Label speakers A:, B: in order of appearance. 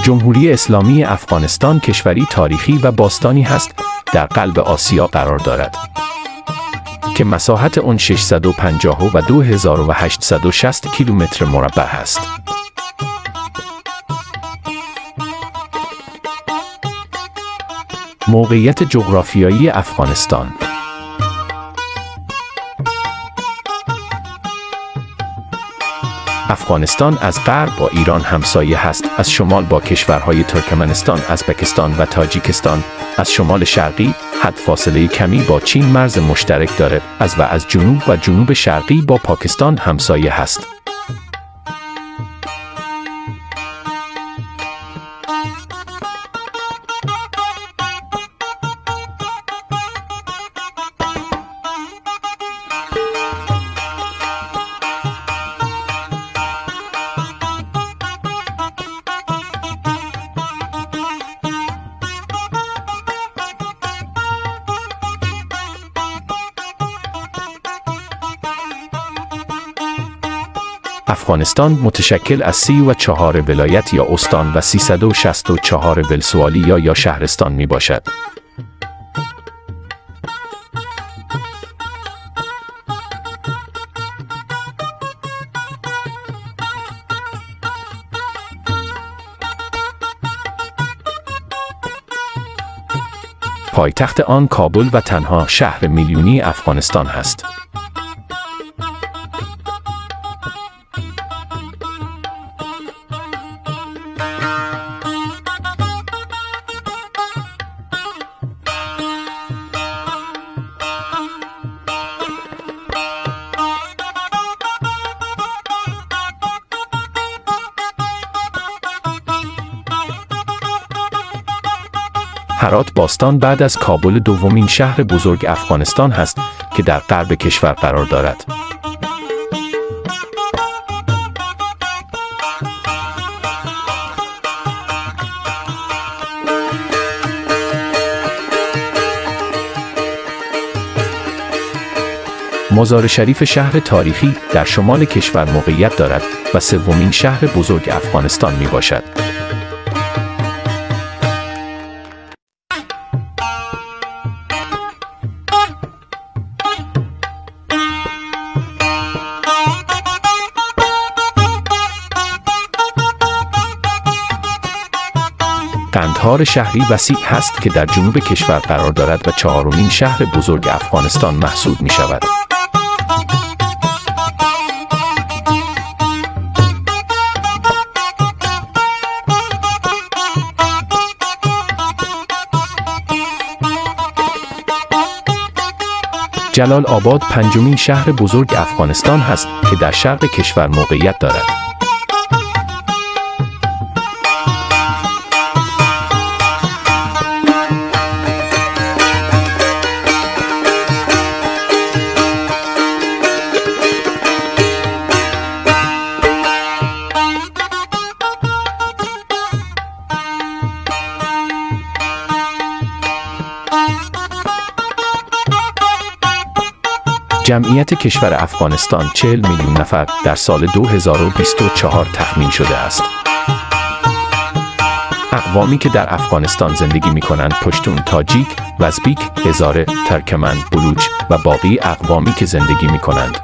A: جمهوری اسلامی افغانستان کشوری تاریخی و باستانی است در قلب آسیا قرار دارد که مساحت آن 652,860 کیلومتر مربع است. موقعیت جغرافیایی افغانستان. افغانستان از غرب با ایران همسایه است، از شمال با کشورهای ترکمنستان، ازبکستان و تاجیکستان، از شمال شرقی حد فاصله کمی با چین مرز مشترک دارد، از جنوب و جنوب شرقی با پاکستان همسایه است. افغانستان متشکل از 34 ولایت یا استان و 364 ولسوالی یا شهرستان می باشد. پایتخت آن کابل و تنها شهر میلیونی افغانستان است. هرات باستان بعد از کابل دومین شهر بزرگ افغانستان است که در غرب کشور قرار دارد. مزار شریف شهر تاریخی در شمال کشور موقعیت دارد و سومین شهر بزرگ افغانستان می باشد. قندهار شهری وسیع است که در جنوب کشور قرار دارد و چهارمین شهر بزرگ افغانستان محسوب می شود. جلال آباد پنجمین شهر بزرگ افغانستان است که در شرق کشور موقعیت دارد. جمعیت کشور افغانستان 40 میلیون نفر در سال 2024 تخمین شده است. اقوامی که در افغانستان زندگی می کنند پشتون، تاجیک، ازبک، هزاره، ترکمن، بلوچ و باقی اقوامی که زندگی می کنند.